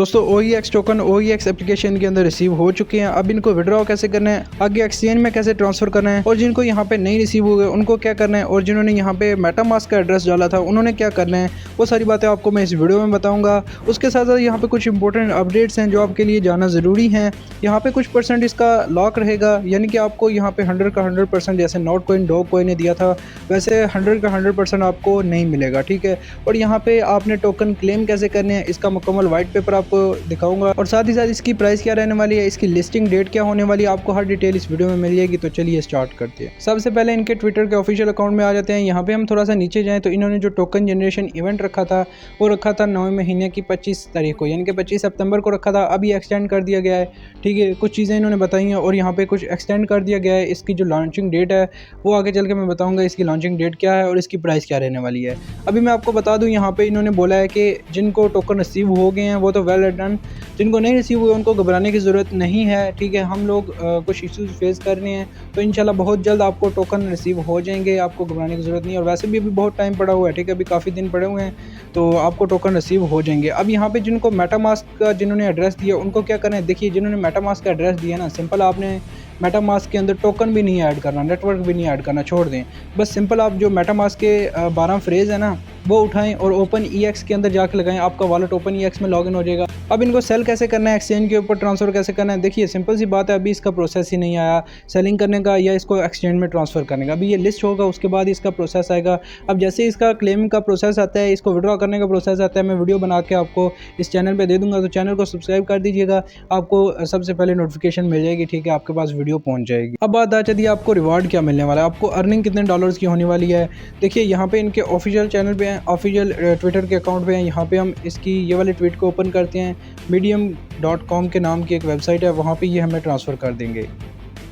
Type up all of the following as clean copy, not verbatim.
दोस्तों OEX token OEX application के अंदर रिसीव हो चुके हैं। अब इनको विड्रॉ कैसे करना है, आगे एक्सचेंज में कैसे ट्रांसफर करना है, और जिनको यहाँ पे नहीं रिसीव हुए उनको क्या करना है, और जिन्होंने यहाँ पे मेटामास्क का एड्रेस डाला था उन्होंने क्या करना है, वो सारी बातें आपको मैं इस वीडियो में बताऊंगा। उसके साथ साथ यहाँ पे कुछ इंपॉर्टेंट अपडेट्स हैं जो आपके लिए जाना ज़रूरी हैं। यहाँ पे कुछ परसेंट इसका लॉक रहेगा, यानी कि आपको यहाँ पे 100 का 100% जैसे नोट कोइन डॉग कोइन ने दिया था वैसे 100 का 100% आपको नहीं मिलेगा, ठीक है। और यहाँ पे आपने टोकन क्लेम कैसे करने हैं इसका मुकम्मल वाइट पेपर आपको दिखाऊंगा, और साथ ही साथ इसकी प्राइस क्या रहने वाली है, इसकी लिस्टिंग डेट क्या होने वाली है, आपको हर डिटेल इस वीडियो में मिल जाएगी। तो चलिए स्टार्ट करते हैं। सबसे पहले इनके ट्विटर के ऑफिशियल अकाउंट में आ जाते हैं। यहाँ पे हम थोड़ा सा नीचे जाएं तो इन्होंने जो टोकन जनरेशन इवेंट रखा था वो रखा था 9 महीने की 25 तारीख को, यानी कि 25 सितंबर को रखा था। अभी एक्सटेंड कर दिया गया है, ठीक है। कुछ चीज़ें इन्होंने बताई हैं और यहाँ पे कुछ एक्सटेंड कर दिया गया है। इसकी जो लॉन्चिंग डेट है वो आगे चल के मैं बताऊँगा इसकी लॉन्चिंग डेट क्या है और इसकी प्राइस क्या रहने वाली है। अभी मैं आपको बता दूँ, यहाँ पे इन्होंने बोला है कि जिनको टोकन रिसीव हो गए हैं वो तो वेल डन, जिनको नहीं रिसीव हुए उनको घबराने की ज़रूरत नहीं है, ठीक है। हम लोग कुछ इश्यूज़ फेस कर रहे हैं तो इंशाल्लाह बहुत जल्द आपको टोकन रिसीव हो जाएंगे, आपको घबराने की ज़रूरत नहीं है। और वैसे भी अभी बहुत टाइम पड़ा हुआ है, ठीक है, अभी काफ़ी दिन पड़े हुए हैं तो आपको टोकन रिसीव हो जाएंगे। अब यहाँ पे जिनको मेटामास्क का जिन्होंने एड्रेस दिया उनको क्या करना है, देखिए जिन्होंने मेटामास्क का एड्रेस दिया ना, सिंपल आपने मेटामास्क के अंदर टोकन भी नहीं ऐड करना, नेटवर्क भी नहीं ऐड करना, छोड़ दें। बस सिंपल आप जो मेटामास्क के 12 फ्रेज़ है ना वो उठाएं और ओपन EX के अंदर जाकर लगाएं, आपका वॉलेट ओपन EX में लॉगिन हो जाएगा। अब इनको सेल कैसे करना है, एक्सचेंज के ऊपर ट्रांसफ़र कैसे करना है, देखिए सिंपल सी बात है, अभी इसका प्रोसेस ही नहीं आया सेलिंग करने का या इसको एक्सचेंज में ट्रांसफ़र करने का। अभी ये लिस्ट होगा उसके बाद इसका प्रोसेस आएगा। अब जैसे इसका क्लेम का प्रोसेस आता है, इसको विड्रॉ करने का प्रोसेस आता है, मैं वीडियो बना के आपको इस चैनल पर दे दूँगा, तो चैनल को सब्सक्राइब कर दीजिएगा, आपको सबसे पहले नोटिफिकेशन मिल जाएगी, ठीक है, आपके पास वीडियो पहुँच जाएगी। अब बात आ जाती है आपको रिवार्ड क्या मिलने वाला है, आपको अर्निंग कितने डॉलर्स की होने वाली है। देखिए यहाँ पे इनके ऑफिशियल चैनल पे हैं, ऑफिशियल ट्विटर के अकाउंट पे हैं। यहाँ पे हम इसकी ये वाले ट्वीट को ओपन करते हैं, medium.com के नाम की एक वेबसाइट है, वहाँ पे ये हमें ट्रांसफ़र कर देंगे,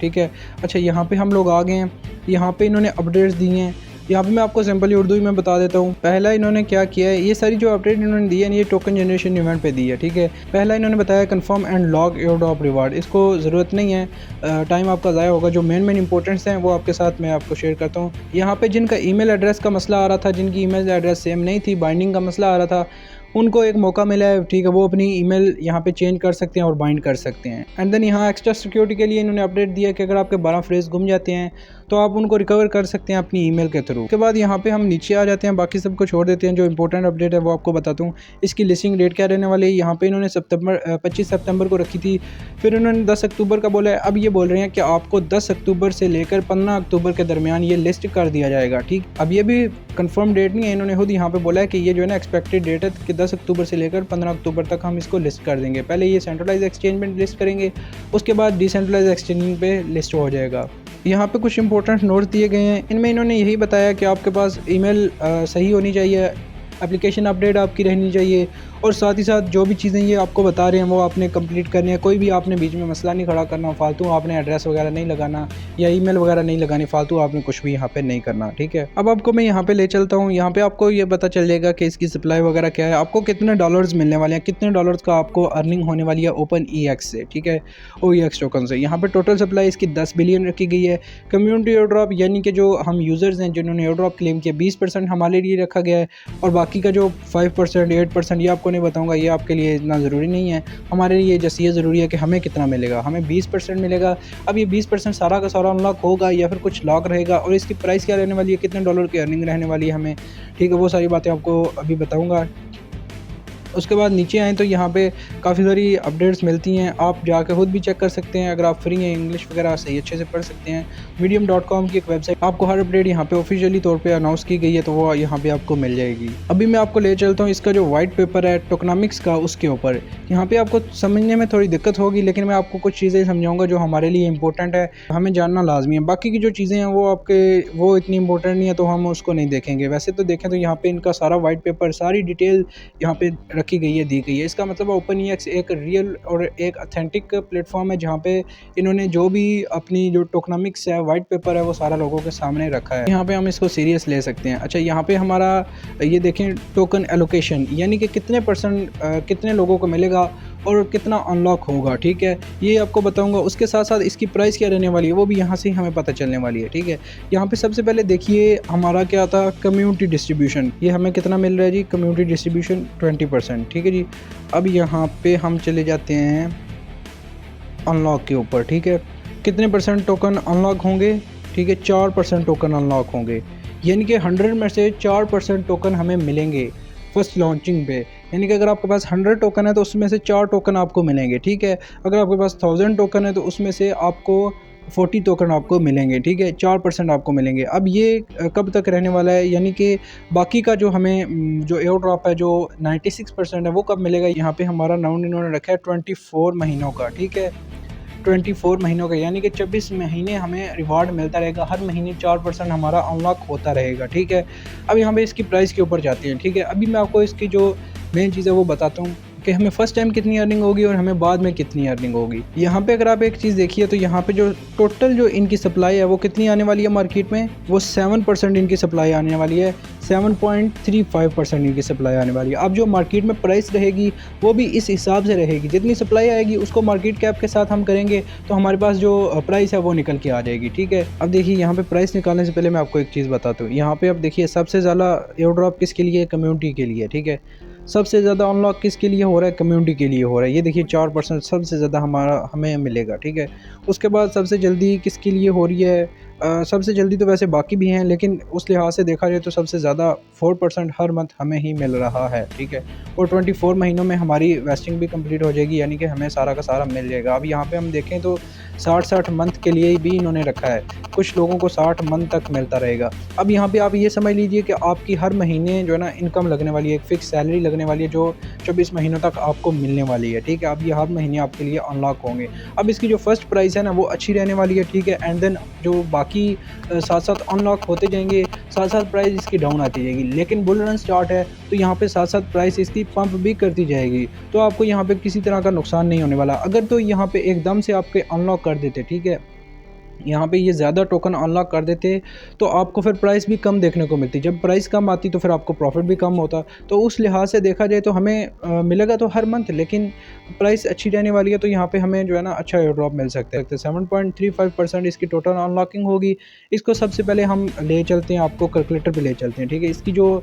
ठीक है। अच्छा, यहाँ पे हम लोग आ गए हैं, यहाँ पे इन्होंने अपडेट्स दी हैं। यहाँ पे मैं आपको सिंपली उर्दू में बता देता हूँ। पहला इन्होंने क्या किया है, ये सारी जो अपडेट इन्होंने दी है ये टोकन जनरेशन इवेंट पे दी है, ठीक है। पहला इन्होंने बताया confirm and log airdrop reward, इसको ज़रूरत नहीं है, टाइम आपका ज़ाया होगा। जो मेन इंपॉर्टेंट्स हैं वो आपके साथ मैं आपको शेयर करता हूँ। यहाँ पे जिनका ईमेल एड्रेस का मसला आ रहा था, जिनकी ईमेल एड्रेस सेम नहीं थी, बाइंडिंग का मसला आ रहा था, उनको एक मौका मिला है, ठीक है, वो अपनी ईमेल यहाँ पे चेंज कर सकते हैं और बाइंड कर सकते हैं। एंड देन यहाँ एक्स्ट्रा सिक्योरिटी के लिए इन्होंने अपडेट दिया कि अगर आपके 12 फ्रेज गुम जाते हैं तो आप उनको रिकवर कर सकते हैं अपनी ईमेल के थ्रू। उसके बाद यहाँ पे हम नीचे आ जाते हैं, बाकी सब को छोड़ देते हैं। जो इंपॉर्टेंट अपडेट है वो आपको बताता हूँ। इसकी लिस्टिंग डेट क्या रहने वाली है, यहाँ पे इन्होंने 25 सितंबर को रखी थी, फिर उन्होंने 10 अक्टूबर का बोला है। अब ये बोल रहे हैं कि आपको 10 अक्टूबर से लेकर 15 अक्टूबर के दरमियान ये लिस्ट कर दिया जाएगा, ठीक। अब ये भी कंफर्म डेट नहीं है, इन्होंने खुद यहाँ पे बोला है कि ये जो है ना एक्सपेक्टेड डेट है कि 10 अक्टूबर से लेकर 15 अक्टूबर तक हम इसको लिस्ट कर देंगे। पहले ये सेंट्रलाइज एक्सचेंज में लिस्ट करेंगे, उसके बाद डिसेंट्रलाइज एक्सचेंज पे लिस्ट हो जाएगा। यहाँ पे कुछ इंपॉर्टेंट नोट्स दिए गए हैं, इनमें इन्होंने यही बताया कि आपके पास ईमेल सही होनी चाहिए, एप्लीकेशन अपडेट आपकी रहनी चाहिए, और साथ ही साथ जो भी चीज़ें ये आपको बता रहे हैं वो आपने कंप्लीट करनी है। कोई भी आपने बीच में मसला नहीं खड़ा करना, फालतू आपने एड्रेस वगैरह नहीं लगाना या ईमेल वगैरह नहीं लगानी, फालतू आपने कुछ भी यहाँ पे नहीं करना, ठीक है। अब आपको मैं यहाँ पे ले चलता हूँ, यहाँ पे आपको ये पता चल जाएगा कि इसकी सप्लाई वगैरह क्या है, आपको कितने डॉलर्स मिलने वाले हैं, कितने डॉलर्स का आपको अर्निंग होने वाली है ओपन EX से, ठीक है, OEX टोकन से। यहाँ पे टोटल सप्लाई इसकी 10 बिलियन रखी गई है। कम्युनिटी एयर ड्रॉप, यानी कि जो हम यूज़र्स हैं जिन्होंने एयर ड्रॉप क्लेम किया, 20% हमारे लिए रखा गया है, और बाकी का जो 5% 8% ये आपको नहीं बताऊँगा, ये आपके लिए इतना ज़रूरी नहीं है। हमारे लिए जैसे ये ज़रूरी है कि हमें कितना मिलेगा, हमें 20% मिलेगा। अब ये 20% सारा का सारा अनलॉक होगा या फिर कुछ लॉक रहेगा, और इसकी प्राइस क्या रहने वाली है, कितने डॉलर की अर्निंग रहने वाली है हमें, ठीक है, वो सारी बातें आपको अभी बताऊँगा। उसके बाद नीचे आएँ तो यहाँ पे काफ़ी सारी अपडेट्स मिलती हैं, आप जाकर खुद भी चेक कर सकते हैं। अगर आप फ्री हैं, इंग्लिश वगैरह सही अच्छे से पढ़ सकते हैं। medium.com की एक वेबसाइट, आपको हर अपडेट यहाँ पे ऑफिशियली तौर पे अनाउंस की गई है, तो वो यहाँ पे आपको मिल जाएगी। अभी मैं आपको ले चलता हूँ इसका जो वाइट पेपर है टोकनॉमिक्स का, उसके ऊपर। यहाँ पे आपको समझने में थोड़ी दिक्कत होगी, लेकिन मैं आपको कुछ चीज़ें समझाऊँगा जो हमारे लिए इंपॉर्टेंट है, हमें जानना लाजमी है। बाकी की जो चीज़ें हैं वो इतनी इंपॉर्टेंट नहीं है, तो हम उसको नहीं देखेंगे। वैसे तो देखें तो यहाँ पे इनका सारा वाइट पेपर, सारी डिटेल यहाँ पे रखी गई है, दी गई है। इसका मतलब ओपन EX एक रियल और एक ऑथेंटिक प्लेटफॉर्म है जहाँ पे इन्होंने जो भी अपनी जो टोकनॉमिक्स है, वाइट पेपर है, वो सारा लोगों के सामने रखा है। यहाँ पे हम इसको सीरियस ले सकते हैं। अच्छा, यहाँ पे हमारा ये देखें टोकन एलोकेशन, यानी कि कितने % कितने लोगों को मिलेगा और कितना अनलॉक होगा, ठीक है, ये आपको बताऊंगा। उसके साथ साथ इसकी प्राइस क्या रहने वाली है वो भी यहाँ से ही हमें पता चलने वाली है, ठीक है। यहाँ पे सबसे पहले देखिए हमारा क्या था, कम्युनिटी डिस्ट्रीब्यूशन। ये हमें कितना मिल रहा है जी, कम्युनिटी डिस्ट्रीब्यूशन 20%, ठीक है जी। अब यहाँ पे हम चले जाते हैं अनलॉक के ऊपर, ठीक है। कितने परसेंट टोकन अनलॉक होंगे, ठीक है, 4% टोकन अनलॉक होंगे, यानी कि 100 में से 4% टोकन हमें मिलेंगे फर्स्ट लॉन्चिंग पे। यानी कि अगर आपके पास 100 टोकन है तो उसमें से 4 टोकन आपको मिलेंगे, ठीक है। अगर आपके पास 1000 टोकन है तो उसमें से आपको 40 टोकन आपको मिलेंगे, ठीक है, 4% आपको मिलेंगे। अब ये कब तक रहने वाला है, यानी कि बाकी का जो हमें जो एयर ड्रॉप है जो 96% है वो कब मिलेगा। यहाँ पे हमारा नाउन इन्होंने रखा है 24 महीनों का, ठीक है, 24 महीनों का, यानी कि 24 महीने हमें रिवार्ड मिलता रहेगा, हर महीने 4% हमारा अनलॉक होता रहेगा, ठीक है। अब यहाँ पे इसकी प्राइस के ऊपर जाते हैं, ठीक है। अभी मैं आपको इसकी जो मेन चीज़ है वो बताता हूँ कि हमें फ़र्स्ट टाइम कितनी अर्निंग होगी और हमें बाद में कितनी अर्निंग होगी। यहाँ पे अगर आप एक चीज़ देखिए तो यहाँ पे जो टोटल जो इनकी सप्लाई है वो कितनी आने वाली है मार्केट में, वो 7% इनकी सप्लाई आने वाली है, 7.35% इनकी सप्लाई आने वाली है। अब जो मार्केट में प्राइस रहेगी वो भी इस हिसाब से रहेगी, जितनी सप्लाई आएगी उसको मार्केट कैप के साथ हम करेंगे तो हमारे पास जो प्राइस है वो निकल के आ जाएगी, ठीक है। अब देखिए यहाँ पे प्राइस निकालने से पहले मैं आपको एक चीज़ बताता हूँ। यहाँ पे अब देखिए सबसे ज़्यादा एयर ड्रॉप किसके लिए, कम्युनिटी के लिए, ठीक है। सबसे ज़्यादा अनलॉक किसके लिए हो रहा है, कम्युनिटी के लिए हो रहा है। ये देखिए 4% सबसे ज़्यादा हमें मिलेगा, ठीक है। उसके बाद सबसे जल्दी किसके लिए हो रही है, सबसे जल्दी तो वैसे बाकी भी हैं, लेकिन उस लिहाज से देखा जाए तो सबसे ज़्यादा 4% हर मंथ हमें ही मिल रहा है, ठीक है। और 24 महीनों में हमारी वेस्टिंग भी कंप्लीट हो जाएगी, यानी कि हमें सारा का सारा मिल जाएगा। अब यहाँ पे हम देखें तो 60 मंथ के लिए भी इन्होंने रखा है, कुछ लोगों को 60 मंथ तक मिलता रहेगा। अब यहाँ पे आप ये समझ लीजिए कि आपकी हर महीने जो है ना इनकम लगने वाली है, एक फ़िक्स सैलरी लगने वाली है जो 24 महीनों तक आपको मिलने वाली है, ठीक है। अब ये हर महीने आपके लिए अनलॉक होंगे। अब इसकी जो फर्स्ट प्राइस है ना वो अच्छी रहने वाली है, ठीक है। एंड देन जो बाकी साथ साथ अनलॉक होते जाएंगे, साथ साथ प्राइस इसकी डाउन आती जाएगी। लेकिन बुल रन स्टार्ट है तो यहाँ पे साथ साथ प्राइस इसकी पंप भी करती जाएगी, तो आपको यहाँ पे किसी तरह का नुकसान नहीं होने वाला। अगर तो यहाँ पे एकदम से आपके अनलॉक कर देते, ठीक है, यहाँ पे ये ज़्यादा टोकन अनलॉक कर देते तो आपको फिर प्राइस भी कम देखने को मिलती। जब प्राइस कम आती तो फिर आपको प्रॉफिट भी कम होता। तो उस लिहाज से देखा जाए तो हमें मिलेगा तो हर मंथ, लेकिन प्राइस अच्छी रहने वाली है तो यहाँ पे हमें जो है ना अच्छा एयर ड्रॉप मिल सकता है। 7.35% इसकी टोटल अनलॉकिंग होगी। इसको सबसे पहले हम ले चलते हैं, आपको कैलकुलेटर पे ले चलते हैं, ठीक है। इसकी जो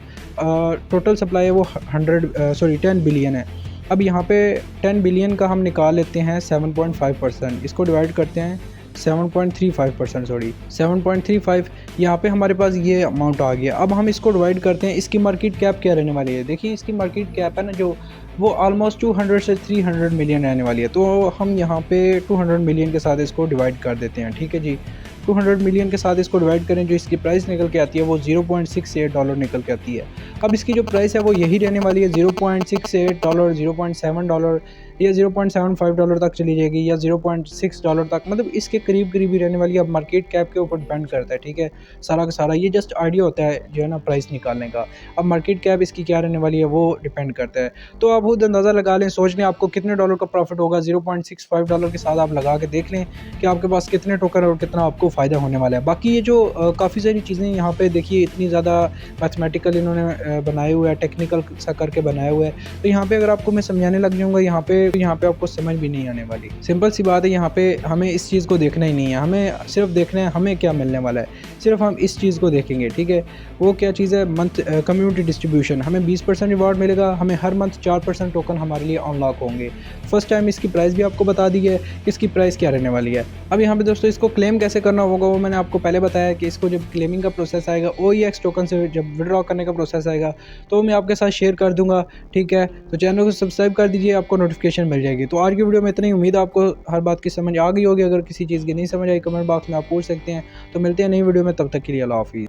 टोटल सप्लाई है वो 10 बिलियन है। अब यहाँ पे 10 बिलियन का हम निकाल लेते हैं 7.5%, इसको डिवाइड करते हैं 7.35%, सॉरी 7.35, यहाँ पे हमारे पास ये अमाउंट आ गया। अब हम इसको डिवाइड करते हैं, इसकी मार्केट कैप क्या रहने वाली है। देखिए इसकी मार्केट कैप है ना जो वो ऑलमोस्ट 200 से 300 मिलियन रहने वाली है। तो हम यहाँ पे 200 मिलियन के साथ इसको डिवाइड कर देते हैं, ठीक है जी। 200 मिलियन के साथ इसको डिवाइड करें, जो इसकी प्राइस निकल के आती है वो $0.68 निकल के आती है। अब इसकी जो प्राइस है वो यही रहने वाली है, $0.68, $0.7 या $0.75 तक चली जाएगी, या $0.6 तक, मतलब इसके करीब करीब ही रहने वाली है। अब मार्केट कैप के ऊपर डिपेंड करता है, ठीक है, सारा का सारा। ये जस्ट आइडिया होता है जो है ना प्राइस निकालने का। अब मार्केट कैप इसकी क्या रहने वाली है वो डिपेंड करता है। तो आप खुद अंदाज़ा लगा लें, सोच लें आपको कितने डॉलर का प्रॉफिट होगा। $0.65 के साथ आप लगा के देख लें कि आपके पास कितने टोकन और कितना आपको फ़ायदा होने वाला है। बाकी ये जो काफ़ी सारी चीज़ें यहाँ पे देखिए इतनी ज़्यादा मैथमेटिकल इन्होंने बनाए हुए है, टेक्निकल सा करके बनाया हुआ है। तो यहाँ पे अगर आपको मैं समझाने लग जाऊँगा यहाँ पे आपको समझ भी नहीं आने वाली। सिंपल सी बात है, यहाँ पे हमें इस चीज़ को देखना ही नहीं है, हमें सिर्फ देखना है हमें क्या मिलने वाला है। सिर्फ हम इस चीज़ को देखेंगे, ठीक है। वो क्या चीज़ है, मंथ कम्युनिटी डिस्ट्रीब्यूशन। हमें 20% रिवार्ड मिलेगा, हमें हर मंथ 4% टोकन हमारे लिए अनलॉक होंगे। फर्स्ट टाइम इसकी प्राइस भी आपको बता दी है, इसकी प्राइस क्या रहने वाली है। अब यहाँ पे दोस्तों इसको क्लेम कैसे करना होगा वो मैंने आपको पहले बताया कि इसको जब क्लेमिंग का प्रोसेस आएगा, OEX टोकन से जब विड्रॉ करने का प्रोसेस आएगा तो मैं आपके साथ शेयर कर दूंगा, ठीक है। तो चैनल को सब्सक्राइब कर दीजिए, आपको नोटिफिकेशन मिल जाएगी। तो आज की वीडियो में इतनी उम्मीद आपको हर बात की समझ आ गई होगी। अगर किसी चीज़ की नहीं समझ आई कमेंट बॉक्स में आप पूछ सकते हैं। तो मिलते हैं नई वीडियो में, तब तक के लिए अल्लाह हाफिज़।